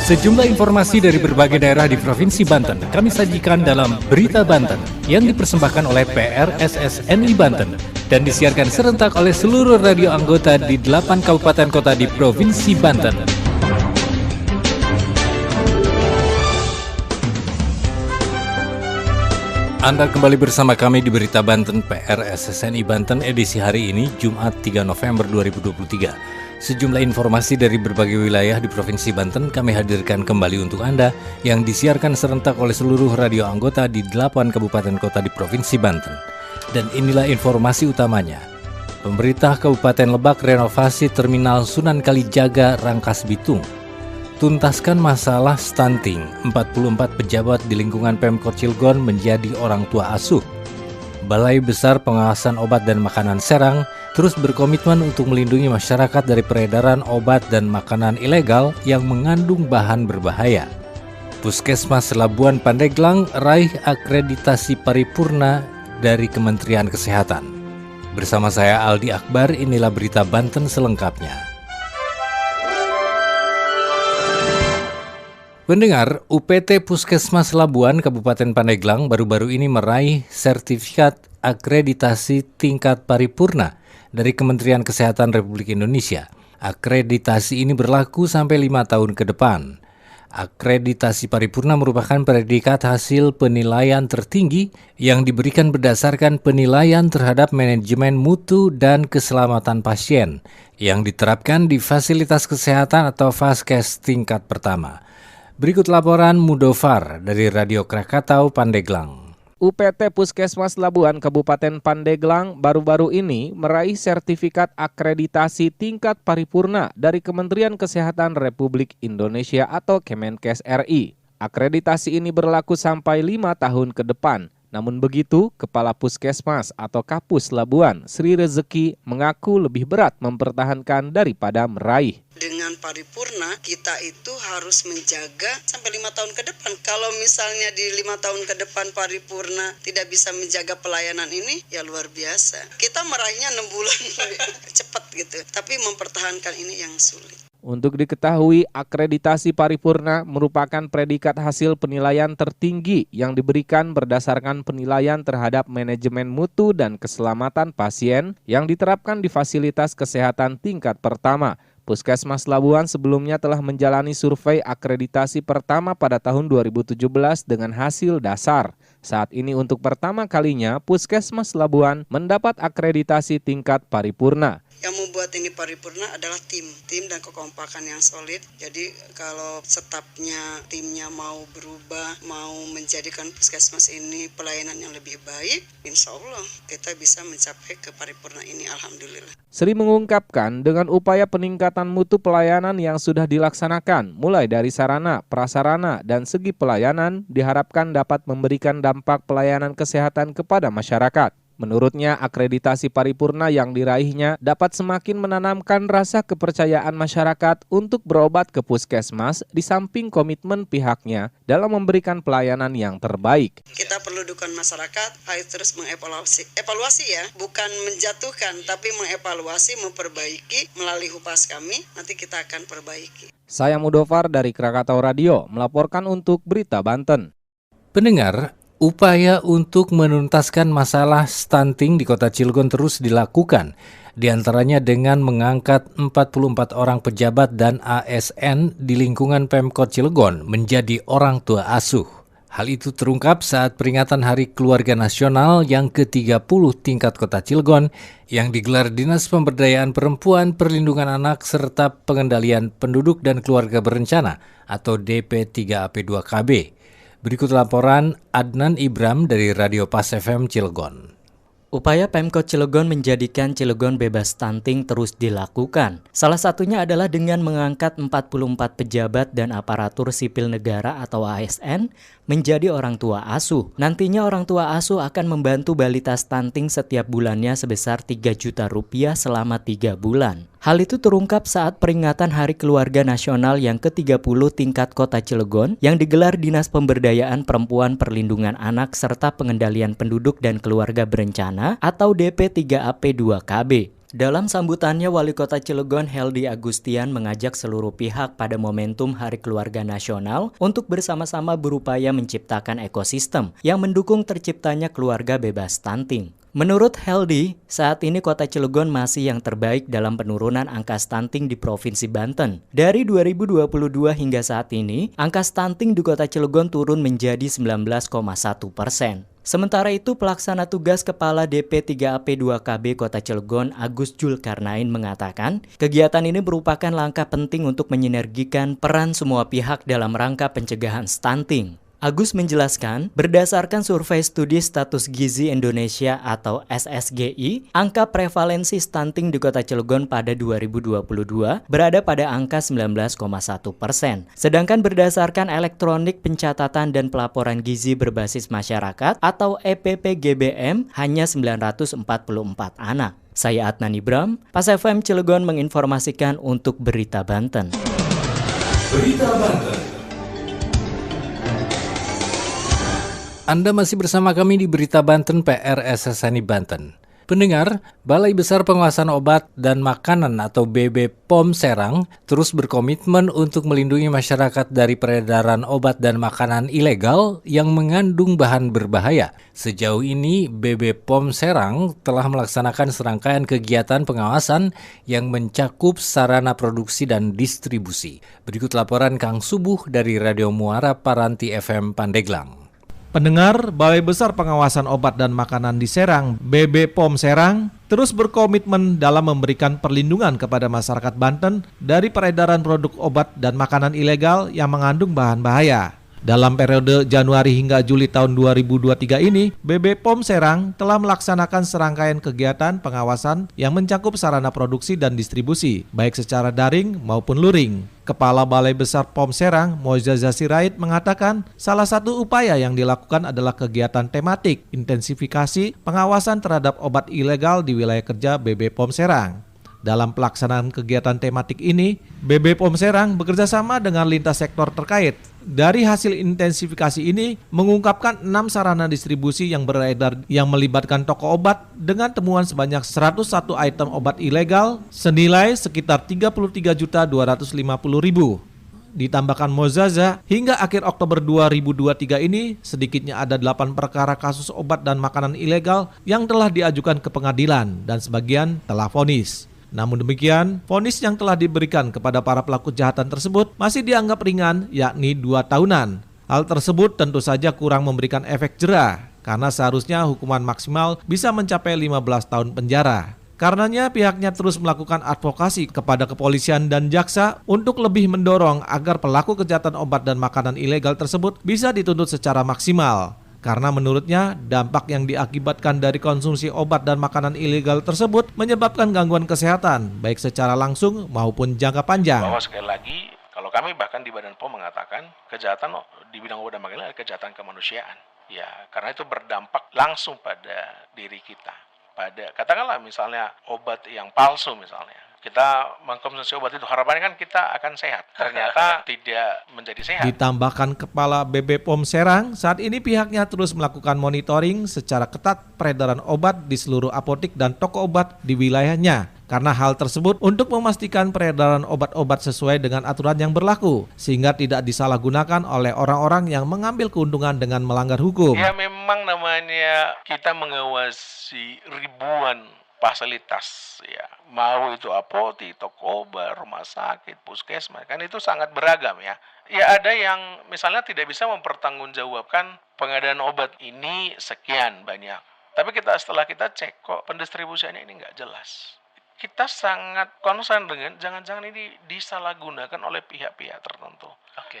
Sejumlah informasi dari berbagai daerah di Provinsi Banten kami sajikan dalam Berita Banten yang dipersembahkan oleh PRSSNI Banten dan disiarkan serentak oleh seluruh radio anggota di 8 kabupaten kota di Provinsi Banten. Anda kembali bersama kami di Berita Banten PRSSNI Banten edisi hari ini, Jumat 3 November 2023. Sejumlah informasi dari berbagai wilayah di Provinsi Banten kami hadirkan kembali untuk Anda yang disiarkan serentak oleh seluruh radio anggota di 8 kabupaten kota di Provinsi Banten. Dan inilah informasi utamanya. Pemerintah Kabupaten Lebak renovasi Terminal Sunan Kalijaga Rangkas Bitung. Tuntaskan masalah stunting, 44 pejabat di lingkungan Pemkot Cilegon menjadi orang tua asuh. Balai Besar Pengawasan Obat dan Makanan Serang terus berkomitmen untuk melindungi masyarakat dari peredaran obat dan makanan ilegal yang mengandung bahan berbahaya. Puskesmas Labuan Pandeglang raih akreditasi paripurna dari Kementerian Kesehatan. Bersama saya Aldi Akbar, inilah Berita Banten selengkapnya. Pendengar, UPT Puskesmas Labuan Kabupaten Pandeglang baru-baru ini meraih sertifikat akreditasi tingkat paripurna dari Kementerian Kesehatan Republik Indonesia. Akreditasi ini berlaku sampai 5 tahun ke depan. Akreditasi paripurna merupakan predikat hasil penilaian tertinggi yang diberikan berdasarkan penilaian terhadap manajemen mutu dan keselamatan pasien yang diterapkan di fasilitas kesehatan atau Faskes tingkat pertama. Berikut laporan Mudofar dari Radio Krakatau Pandeglang. UPT Puskesmas Labuan Kabupaten Pandeglang baru-baru ini meraih sertifikat akreditasi tingkat paripurna dari Kementerian Kesehatan Republik Indonesia atau Kemenkes RI. Akreditasi ini berlaku sampai 5 tahun ke depan. Namun begitu, Kepala Puskesmas atau Kapus Labuan, Sri Rezeki, mengaku lebih berat mempertahankan daripada meraih. Dengan paripurna, kita itu harus menjaga sampai 5 tahun ke depan. Kalau misalnya di 5 tahun ke depan paripurna tidak bisa menjaga pelayanan ini, ya luar biasa. Kita meraihnya 6 bulan, cepat gitu. Tapi mempertahankan ini yang sulit. Untuk diketahui, akreditasi paripurna merupakan predikat hasil penilaian tertinggi yang diberikan berdasarkan penilaian terhadap manajemen mutu dan keselamatan pasien yang diterapkan di fasilitas kesehatan tingkat pertama. Puskesmas Labuan sebelumnya telah menjalani survei akreditasi pertama pada tahun 2017 dengan hasil dasar. Saat ini untuk pertama kalinya Puskesmas Labuan mendapat akreditasi tingkat paripurna. Yang membuat ini paripurna adalah tim dan kekompakan yang solid. Jadi kalau stafnya, timnya mau berubah, mau menjadikan puskesmas ini pelayanan yang lebih baik, insya Allah kita bisa mencapai ke paripurna ini, alhamdulillah. Sri mengungkapkan dengan upaya peningkatan mutu pelayanan yang sudah dilaksanakan, mulai dari sarana, prasarana, dan segi pelayanan, diharapkan dapat memberikan dampak pelayanan kesehatan kepada masyarakat. Menurutnya, akreditasi paripurna yang diraihnya dapat semakin menanamkan rasa kepercayaan masyarakat untuk berobat ke puskesmas di samping komitmen pihaknya dalam memberikan pelayanan yang terbaik. Kita perlu dukungan masyarakat, harus terus evaluasi ya, bukan menjatuhkan, tapi mengevaluasi, memperbaiki melalui humas kami, nanti kita akan perbaiki. Saya Mudofar dari Krakatau Radio, melaporkan untuk Berita Banten. Pendengar, upaya untuk menuntaskan masalah stunting di Kota Cilegon terus dilakukan, di antaranya dengan mengangkat 44 orang pejabat dan ASN di lingkungan Pemkot Cilegon menjadi orang tua asuh. Hal itu terungkap saat peringatan Hari Keluarga Nasional yang ke-30 tingkat Kota Cilegon yang digelar Dinas Pemberdayaan Perempuan, Perlindungan Anak, serta Pengendalian Penduduk dan Keluarga Berencana atau DP3AP2KB. Berikut laporan Adnan Ibram dari Radio Pas FM Cilegon. Upaya Pemkot Cilegon menjadikan Cilegon bebas stunting terus dilakukan. Salah satunya adalah dengan mengangkat 44 pejabat dan aparatur sipil negara atau ASN menjadi orang tua asuh. Nantinya orang tua asuh akan membantu balita stunting setiap bulannya sebesar 3 juta rupiah selama 3 bulan. Hal itu terungkap saat peringatan Hari Keluarga Nasional yang ke-30 tingkat Kota Cilegon yang digelar Dinas Pemberdayaan Perempuan, Perlindungan Anak, serta Pengendalian Penduduk dan Keluarga Berencana atau DP3AP2KB. Dalam sambutannya, Wali Kota Cilegon Heldy Agustian mengajak seluruh pihak pada momentum Hari Keluarga Nasional untuk bersama-sama berupaya menciptakan ekosistem yang mendukung terciptanya keluarga bebas stunting. Menurut Heldy, saat ini Kota Cilegon masih yang terbaik dalam penurunan angka stunting di Provinsi Banten. Dari 2022 hingga saat ini, angka stunting di Kota Cilegon turun menjadi 19,1%. Sementara itu, pelaksana tugas Kepala DP3AP2KB Kota Cilegon Agus Julkarnain mengatakan, kegiatan ini merupakan langkah penting untuk menyinergikan peran semua pihak dalam rangka pencegahan stunting. Agus menjelaskan, berdasarkan survei studi status gizi Indonesia atau SSGI, angka prevalensi stunting di Kota Cilegon pada 2022 berada pada angka 19,1%. Sedangkan berdasarkan elektronik pencatatan dan pelaporan gizi berbasis masyarakat atau EPPGBM hanya 944 anak. Saya Adnan Ibram, Pas FM Cilegon menginformasikan untuk Berita Banten. Berita Banten. Anda masih bersama kami di Berita Banten PR SSNI Banten. Pendengar, Balai Besar Pengawasan Obat dan Makanan atau BB POM Serang terus berkomitmen untuk melindungi masyarakat dari peredaran obat dan makanan ilegal yang mengandung bahan berbahaya. Sejauh ini, BB POM Serang telah melaksanakan serangkaian kegiatan pengawasan yang mencakup sarana produksi dan distribusi. Berikut laporan Kang Subuh dari Radio Muara Paranti FM Pandeglang. Pendengar, Balai Besar Pengawasan Obat dan Makanan di Serang, BB POM Serang, terus berkomitmen dalam memberikan perlindungan kepada masyarakat Banten dari peredaran produk obat dan makanan ilegal yang mengandung bahan bahaya. Dalam periode Januari hingga Juli tahun 2023 ini, BB POM Serang telah melaksanakan serangkaian kegiatan pengawasan yang mencakup sarana produksi dan distribusi, baik secara daring maupun luring. Kepala Balai Besar POM Serang, Mozaza Sirait, mengatakan salah satu upaya yang dilakukan adalah kegiatan tematik, intensifikasi pengawasan terhadap obat ilegal di wilayah kerja BB POM Serang. Dalam pelaksanaan kegiatan tematik ini, BB POM Serang bekerjasama dengan lintas sektor terkait. Dari hasil intensifikasi ini, mengungkapkan 6 sarana distribusi yang beredar yang melibatkan toko obat dengan temuan sebanyak 101 item obat ilegal senilai sekitar 33.250.000. Ditambahkan Mozaza, hingga akhir Oktober 2023 ini, sedikitnya ada 8 perkara kasus obat dan makanan ilegal yang telah diajukan ke pengadilan dan sebagian telah vonis. Namun demikian, vonis yang telah diberikan kepada para pelaku kejahatan tersebut masih dianggap ringan, yakni 2 tahunan. Hal tersebut tentu saja kurang memberikan efek jera, karena seharusnya hukuman maksimal bisa mencapai 15 tahun penjara. Karenanya pihaknya terus melakukan advokasi kepada kepolisian dan jaksa untuk lebih mendorong agar pelaku kejahatan obat dan makanan ilegal tersebut bisa dituntut secara maksimal. Karena menurutnya dampak yang diakibatkan dari konsumsi obat dan makanan ilegal tersebut menyebabkan gangguan kesehatan baik secara langsung maupun jangka panjang. Bahwa sekali lagi, kalau kami bahkan di Badan POM mengatakan kejahatan di bidang obat dan makanan adalah kejahatan kemanusiaan. Ya, karena itu berdampak langsung pada diri kita. Pada katakanlah misalnya obat yang palsu misalnya. Kita mengkonsumsi obat itu harapannya kan kita akan sehat. Ternyata tidak menjadi sehat. Ditambahkan Kepala BB POM Serang, saat ini pihaknya terus melakukan monitoring secara ketat peredaran obat di seluruh apotik dan toko obat di wilayahnya. Karena hal tersebut untuk memastikan peredaran obat-obat sesuai dengan aturan yang berlaku, sehingga tidak disalahgunakan oleh orang-orang yang mengambil keuntungan dengan melanggar hukum. Ya memang namanya kita mengawasi ribuan fasilitas, ya mau itu apotik, toko obat, rumah sakit, puskesmas, kan itu sangat beragam ya. Ya ada yang misalnya tidak bisa mempertanggungjawabkan pengadaan obat ini sekian banyak. Tapi setelah kita cek kok pendistribusiannya ini nggak jelas. Kita sangat concern dengan jangan-jangan ini disalahgunakan oleh pihak-pihak tertentu.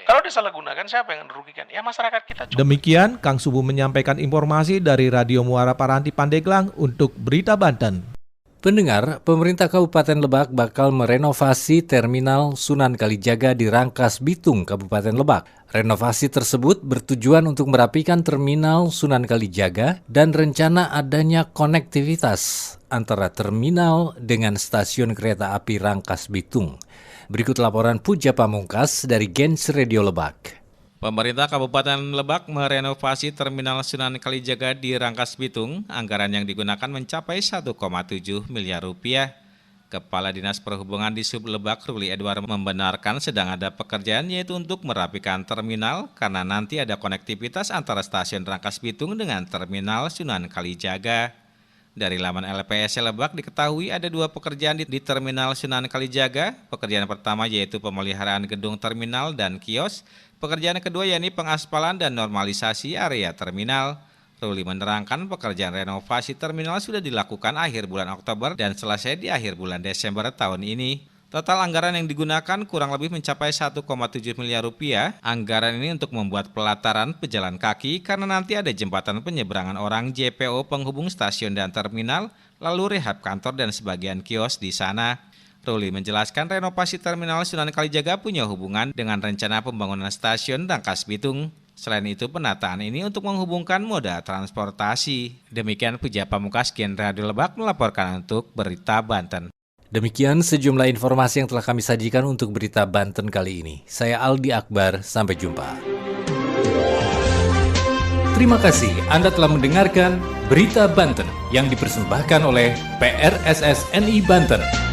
Kalau disalahgunakan siapa yang dirugikan? Ya masyarakat kita juga. Demikian Kang Subuh menyampaikan informasi dari Radio Muara Paranti Pandeglang untuk Berita Banten. Pendengar, pemerintah Kabupaten Lebak bakal merenovasi Terminal Sunan Kalijaga di Rangkas Bitung, Kabupaten Lebak. Renovasi tersebut bertujuan untuk merapikan Terminal Sunan Kalijaga dan rencana adanya konektivitas antara terminal dengan stasiun kereta api Rangkas Bitung. Berikut laporan Puja Pamungkas dari Gens Radio Lebak. Pemerintah Kabupaten Lebak merenovasi Terminal Sunan Kalijaga di Rangkas Bitung. Anggaran yang digunakan mencapai 1,7 miliar rupiah. Kepala Dinas Perhubungan di Sub Lebak, Ruli Edward, membenarkan sedang ada pekerjaan yaitu untuk merapikan terminal karena nanti ada konektivitas antara stasiun Rangkas Bitung dengan terminal Sunan Kalijaga. Dari laman LPSC Lebak diketahui ada 2 pekerjaan di terminal Sunan Kalijaga. Pekerjaan pertama yaitu pemeliharaan gedung terminal dan kios. Pekerjaan kedua yakni pengaspalan dan normalisasi area terminal. Ruli menerangkan pekerjaan renovasi terminal sudah dilakukan akhir bulan Oktober dan selesai di akhir bulan Desember tahun ini. Total anggaran yang digunakan kurang lebih mencapai 1,7 miliar rupiah. Anggaran ini untuk membuat pelataran pejalan kaki karena nanti ada jembatan penyeberangan orang JPO penghubung stasiun dan terminal, lalu rehab kantor dan sebagian kios di sana. Ruli menjelaskan renovasi terminal Sunan Kalijaga punya hubungan dengan rencana pembangunan stasiun Rangkas Bitung. Selain itu, penataan ini untuk menghubungkan moda transportasi. Demikian Puja Pamungkas, Gen Radio Lebak melaporkan untuk Berita Banten. Demikian sejumlah informasi yang telah kami sajikan untuk Berita Banten kali ini. Saya Aldi Akbar, sampai jumpa. Terima kasih Anda telah mendengarkan Berita Banten yang dipersembahkan oleh PRSSNI Banten.